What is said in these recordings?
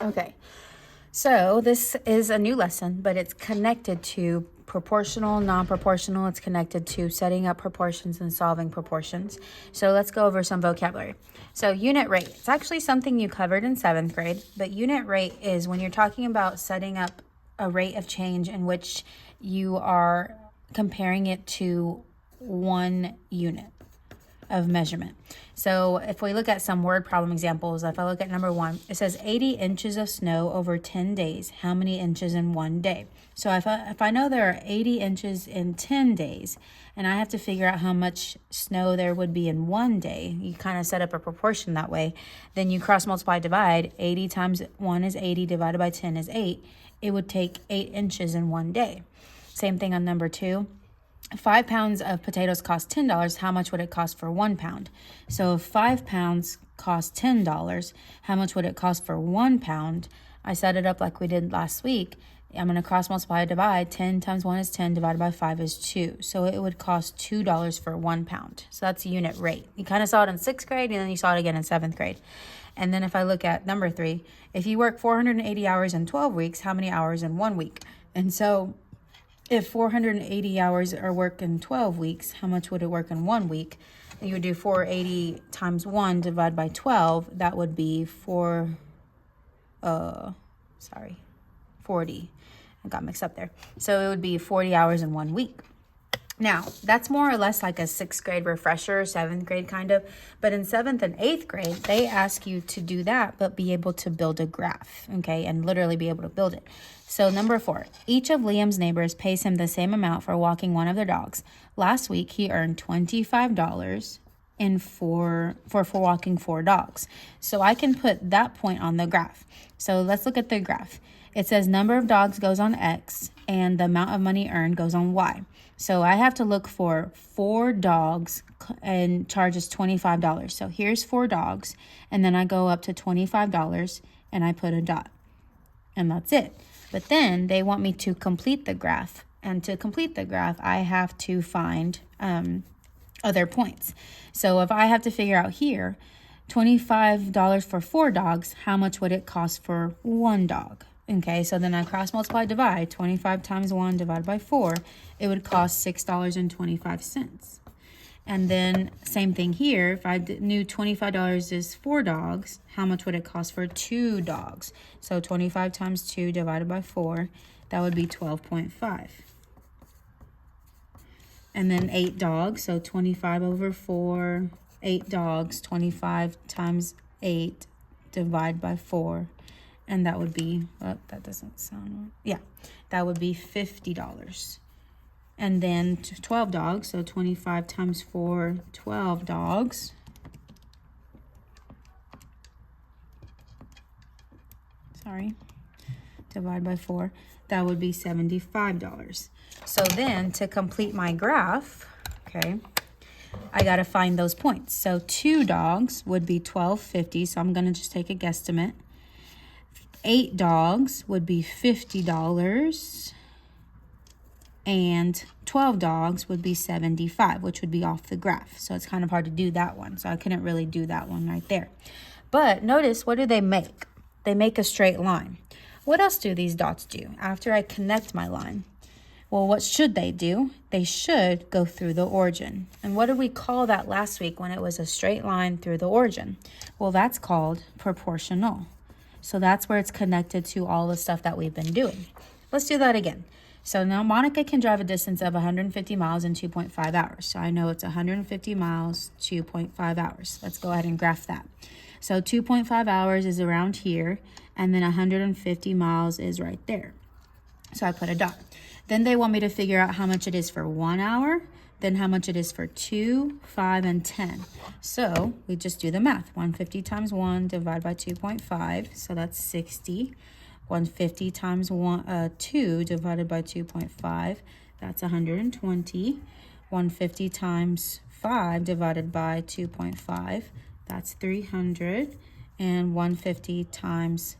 Okay, so this is a new lesson, but it's connected to proportional, non-proportional. It's connected to setting up proportions and solving proportions. So let's go over some vocabulary. So unit rate, it's actually something you covered in 7th grade, but unit rate is when you're talking about setting up a rate of change in which you are comparing it to one unit of measurement. So if we look at some word problem examples, if I look at number 1, it says 80 inches of snow over 10 days. How many inches in one day? So if I know there are 80 inches in 10 days, and I have to figure out how much snow there would be in one day, you kind of set up a proportion that way. Then you cross multiply, divide. 80 times 1 is 80, divided by 10 is 8. It would take 8 inches in one day. Same thing on number 2. 5 pounds of potatoes cost $10. How much would it cost for 1 pound? So if 5 pounds cost $10, how much would it cost for 1 pound? I set it up like we did last week. I'm going to cross multiply, divide. 10 times 1 is 10, divided by 5 is 2. So it would cost $2 for 1 pound. So that's a unit rate. You kind of saw it in 6th grade, and then you saw it again in 7th grade. And then if I look at number 3, if you work 480 hours in 12 weeks, how many hours in 1 week? And so if 480 hours are worked in 12 weeks, how much would it work in 1 week? You would do 480 times 1 divided by 12. That would be 40. I got mixed up there. So it would be 40 hours in 1 week. Now, that's more or less like a 6th grade refresher, 7th grade kind of. But in 7th and 8th grade, they ask you to do that, but be able to build a graph, okay, and literally be able to build it. So number 4, each of Liam's neighbors pays him the same amount for walking one of their dogs. Last week, he earned $25 for walking 4 dogs. So I can put that point on the graph. So let's look at the graph. It says number of dogs goes on X and the amount of money earned goes on Y. So I have to look for 4 dogs and charges $25. So here's 4 dogs, and then I go up to $25 and I put a dot. And that's it. But then they want me to complete the graph. And to complete the graph, I have to find other points. So if I have to figure out here, $25 for 4 dogs, how much would it cost for 1 dog? Okay, so then I cross multiply, divide. 25 times 1 divided by 4, it would cost $6.25. And then same thing here. If I knew $25 is 4 dogs, how much would it cost for 2 dogs? So 25 times 2 divided by 4, that would be 12.5. And then 8 dogs, so 25 over 4, 8 dogs, 25 times 8 divided by 4. And that would be, that doesn't sound right. Yeah, that would be $50. And then 12 dogs, so 25 times 4, 12 dogs. Divide by 4, that would be $75. So then to complete my graph, okay, I got to find those points. So 2 dogs would be $12.50, so I'm going to just take a guesstimate. 8 dogs would be $50, and 12 dogs would be $75, which would be off the graph. So it's kind of hard to do that one. So I couldn't really do that one right there. But notice, what do they make? They make a straight line. What else do these dots do after I connect my line? Well, what should they do? They should go through the origin. And what did we call that last week when it was a straight line through the origin? Well, that's called proportional. So that's where it's connected to all the stuff that we've been doing. Let's do that again. So now Monica can drive a distance of 150 miles in 2.5 hours. So I know it's 150 miles, 2.5 hours. Let's go ahead and graph that. So 2.5 hours is around here, and then 150 miles is right there. So I put a dot. Then they want me to figure out how much it is for 1 hour, then how much it is for 2, 5, and 10. So we just do the math. 150 times 1 divided by 2.5, so that's 60. 150 times 2 divided by 2.5, that's 120. 150 times 5 divided by 2.5, that's 300. And 150 times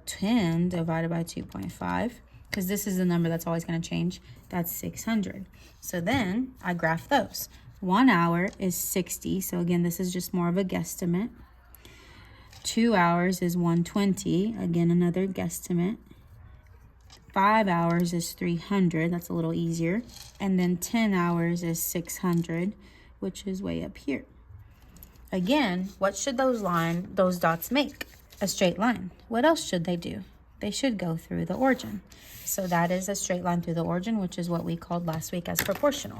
10 divided by 2.5, because this is the number that's always going to change, that's 600. So then I graph those. 1 hour is 60. So again, this is just more of a guesstimate. 2 hours is 120. Again, another guesstimate. 5 hours is 300. That's a little easier. And then 10 hours is 600, which is way up here. Again, what should those dots make? A straight line. What else should they do? They should go through the origin. So that is a straight line through the origin, which is what we called last week as proportional.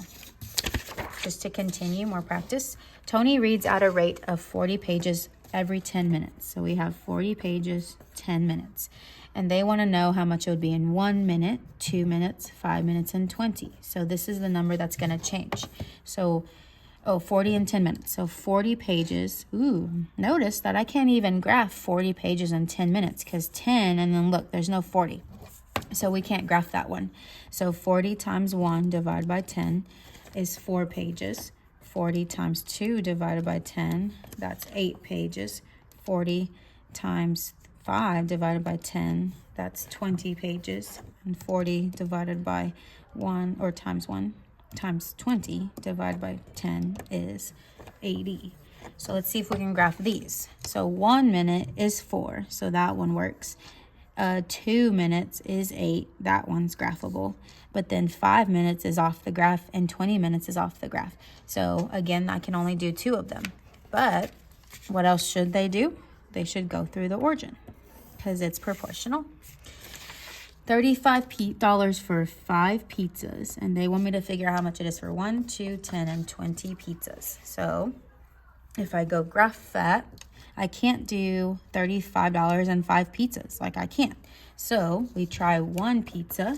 Just to continue, more practice. Tony reads at a rate of 40 pages every 10 minutes. So we have 40 pages, 10 minutes. And they want to know how much it would be in 1 minute, 2 minutes, 5 minutes, and 20. So this is the number that's going to change. So 40 and 10 minutes. So 40 pages. Ooh, notice that I can't even graph 40 pages in 10 minutes because 10, and then look, there's no 40. So we can't graph that one. So 40 times 1 divided by 10 is 4 pages. 40 times 2 divided by 10, that's 8 pages. 40 times 5 divided by 10, that's 20 pages. And 40 divided by 1, or times 1, times 20 divided by 10 is 80. So let's see if we can graph these. So 1 minute is 4, so that one works. 2 minutes is 8, that one's graphable. But then 5 minutes is off the graph and 20 minutes is off the graph. So again, I can only do 2 of them. But what else should they do? They should go through the origin because it's proportional. $35 for 5 pizzas, and they want me to figure out how much it is for 1, 2, 10, and 20 pizzas. So if I go graph that, I can't do $35 and 5 pizzas. Like, I can't. So we try 1 pizza.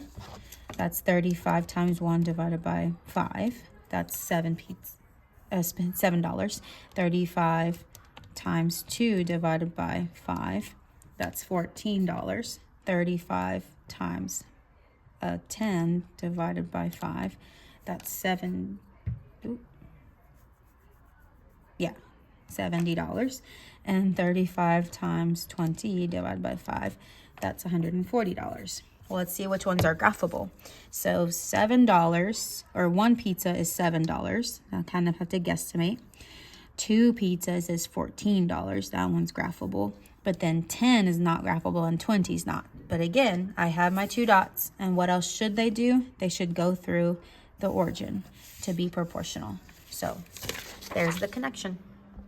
That's 35 times 1 divided by 5. That's $7. 35 times 2 divided by 5. That's $14. 35 times 10 divided by 5. That's $70. And 35 times 20 divided by 5, that's $140. Well, let's see which ones are graphable. So $7, or 1 pizza is $7. I kind of have to guesstimate. 2 pizzas is $14. That one's graphable. But then 10 is not graphable and 20 is not. But again, I have my 2 dots. And what else should they do? They should go through the origin to be proportional. So there's the connection.